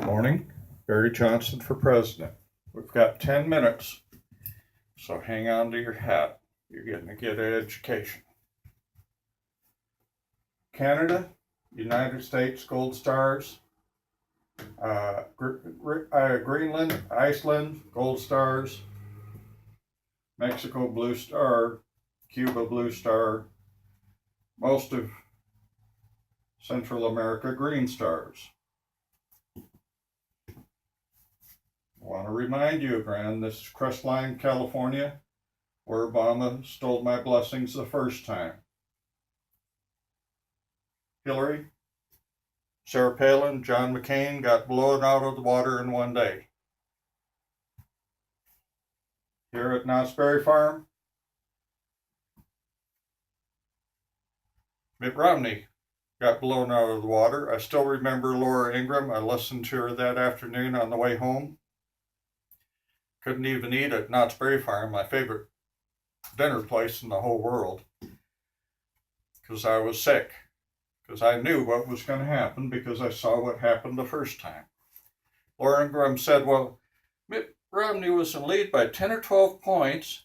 Morning, Barry Johnson for president. We've got 10 minutes, so hang on to your hat. You're getting to get an education. Canada, United States, gold stars. Greenland, Iceland, gold stars. Mexico, blue star. Cuba, blue star. Most of Central America, green stars. I want to remind you again, this is Crestline, California, where Obama stole my blessings the first time. Hillary, Sarah Palin, John McCain got blown out of the water in one day. Here at Knott's Berry Farm, Mitt Romney got blown out of the water. I still remember Laura Ingraham. I listened to her that afternoon on the way home. Couldn't even eat at Knott's Berry Farm, my favorite dinner place in the whole world, because I was sick. Because I knew what was going to happen because I saw what happened the first time. Laura Ingraham said, well, Mitt Romney was in lead by 10 or 12 points,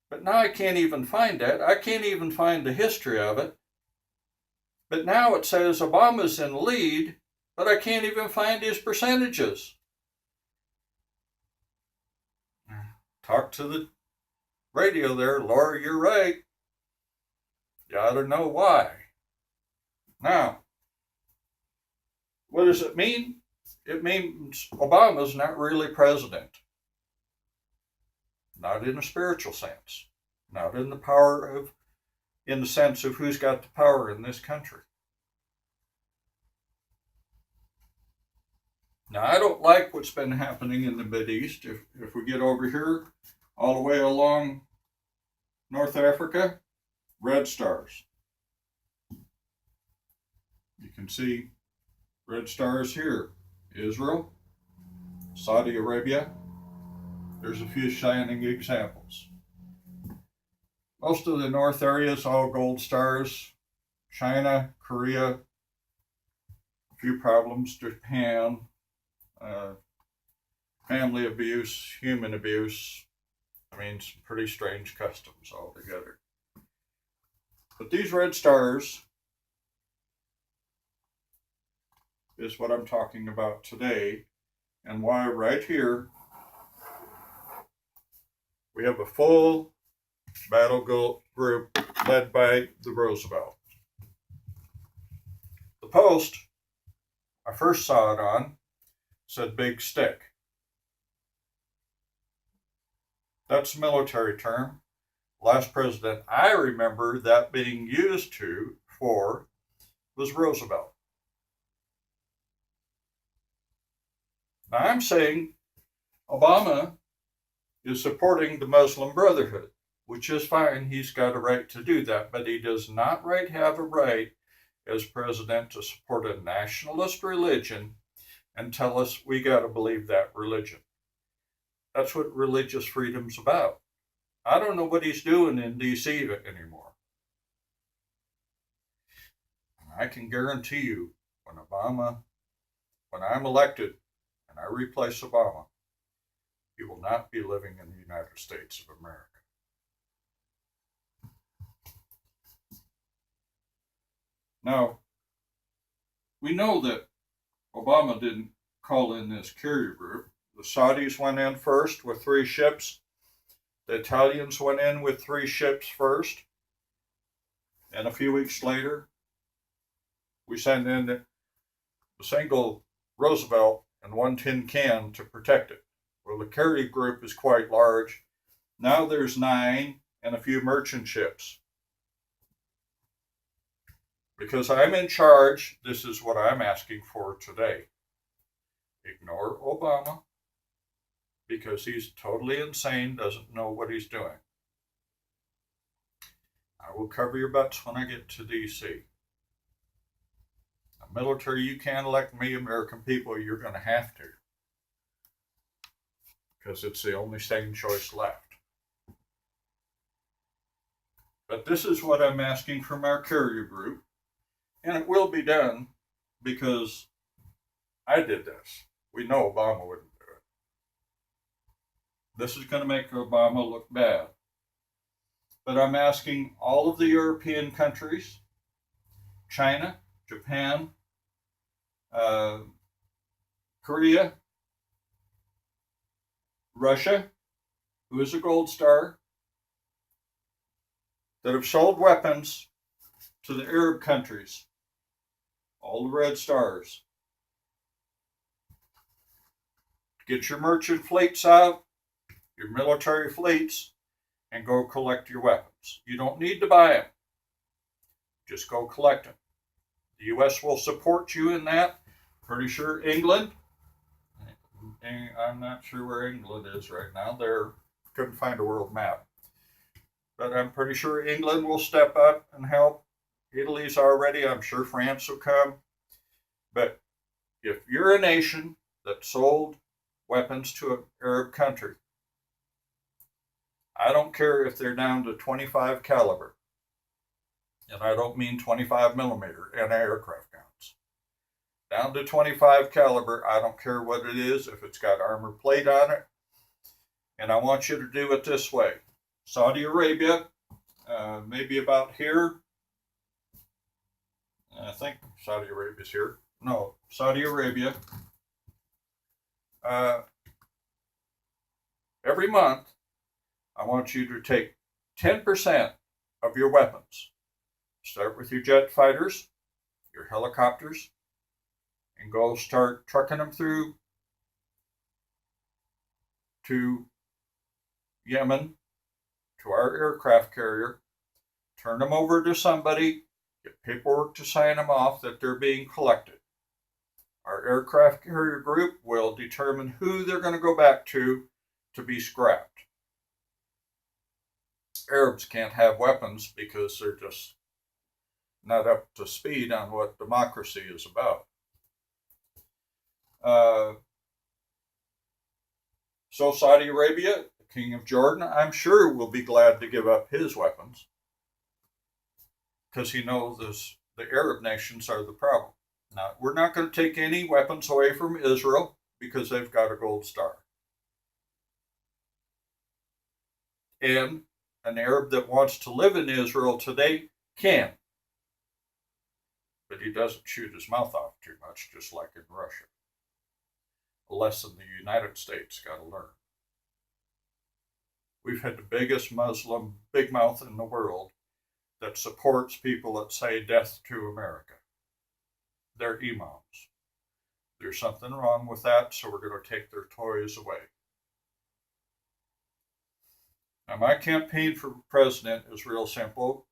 but now I can't even find that. I can't even find the history of it. But now it says Obama's in lead, but I can't even find his percentages. Talk to the radio there. Laura, you're right. You ought to know why. Now, what does it mean? It means Obama's not really president. Not in a spiritual sense. Not in the sense of who's got the power in this country. Now, I don't like what's been happening in the Mideast. If we get over here, all the way along North Africa, red stars. You can see red stars here. Israel, Saudi Arabia. There's a few shining examples. Most of the north areas, all gold stars. China, Korea, a few problems. Japan, family abuse, human abuse. I mean, some pretty strange customs altogether. But these red stars is what I'm talking about today, and why right here we have a full battle group led by the Roosevelt. The post I first saw it on said big stick. That's a military term. Last president I remember that being used for was Roosevelt. Now I'm saying Obama is supporting the Muslim Brotherhood, which is fine. He's got a right to do that, but he does not have a right as president to support a nationalist religion and tell us we got to believe that religion. That's what religious freedom's about. I don't know what he's doing in D.C. anymore. And I can guarantee you, when I'm elected and I replace Obama, he will not be living in the United States of America. Now, we know that Obama didn't call in this carrier group. The Saudis went in first with 3 ships. The Italians went in with 3 ships first. And a few weeks later, we sent in a single Roosevelt and 1 tin can to protect it. Well, the carrier group is quite large. Now there's 9 and a few merchant ships. Because I'm in charge, this is what I'm asking for today. Ignore Obama, because he's totally insane, doesn't know what he's doing. I will cover your butts when I get to D.C. The military, you can't elect me, American people, you're going to have to. Because it's the only sane choice left. But this is what I'm asking from our carrier group, and it will be done because I did this. We know Obama wouldn't do it. This is going to make Obama look bad. But I'm asking all of the European countries, China, Japan, uh, Korea, Russia, who is a gold star, that have sold weapons to the Arab countries, all the red stars. Get your merchant fleets out, your military fleets, and go collect your weapons. You don't need to buy them. Just go collect them. The U.S. will support you in that. Pretty sure England, I'm not sure where England is right now. Couldn't find a world map. But I'm pretty sure England will step up and help. Italy's already. I'm sure France will come. But if you're a nation that sold weapons to an Arab country, I don't care if they're down to 25 caliber, and I don't mean 25 millimeter anti-aircraft guns. Down to 25 caliber, I don't care what it is, if it's got armor plate on it, and I want you to do it this way. Saudi Arabia, maybe about here. I think Saudi Arabia's here. No, Saudi Arabia. Every month, I want you to take 10% of your weapons. Start with your jet fighters, your helicopters, and go start trucking them through to Yemen, to our aircraft carrier, turn them over to somebody, get paperwork to sign them off that they're being collected. Our aircraft carrier group will determine who they're going to go back to be scrapped. Arabs can't have weapons because they're just not up to speed on what democracy is about. So Saudi Arabia, the King of Jordan, I'm sure will be glad to give up his weapons because he knows the Arab nations are the problem. Now, we're not going to take any weapons away from Israel because they've got a gold star. And an Arab that wants to live in Israel today can. But he doesn't shoot his mouth off too much, just like in Russia. A lesson the United States got to learn. We've had the biggest Muslim big mouth in the world that supports people that say death to America. They're imams. There's something wrong with that, so we're going to take their toys away. Now, my campaign for president is real simple.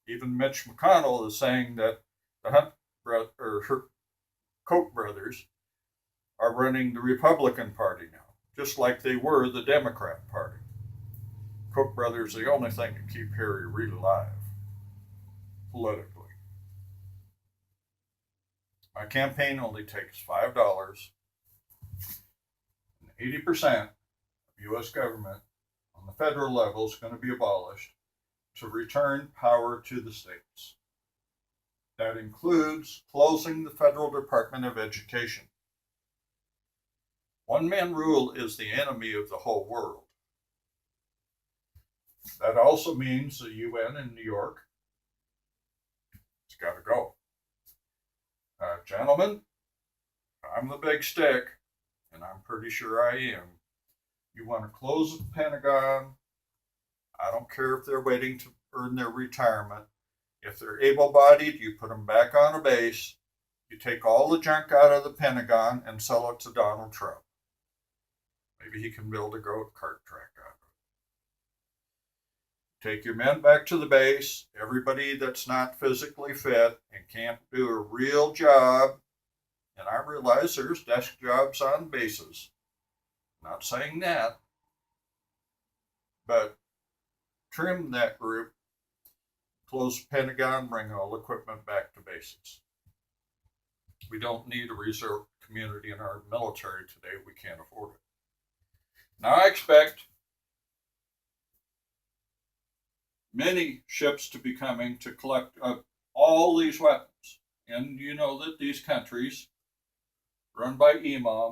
Even Mitch McConnell is saying that the Koch brothers are running the Republican Party now, just like they were the Democrat Party. Koch brothers are the only thing to keep Harry Reid alive, politically. My campaign only takes $5, and 80% of U.S. government on the federal level is going to be abolished to return power to the states. That includes closing the Federal Department of Education. One man rule is the enemy of the whole world. That also means the UN in New York, it's got to go. Gentlemen, I'm the big stick, and I'm pretty sure I am. You want to close the Pentagon, I don't care if they're waiting to earn their retirement. If they're able-bodied, you put them back on a base. You take all the junk out of the Pentagon and sell it to Donald Trump. Maybe he can build a goat cart track out of it. Take your men back to the base. Everybody that's not physically fit and can't do a real job, and I realize there's desk jobs on bases. Not saying that, but trim that group, close the Pentagon, bring all equipment back to bases. We don't need a reserve community in our military today. We can't afford it. Now, I expect many ships to be coming to collect up all these weapons. And you know that these countries run by EMOM.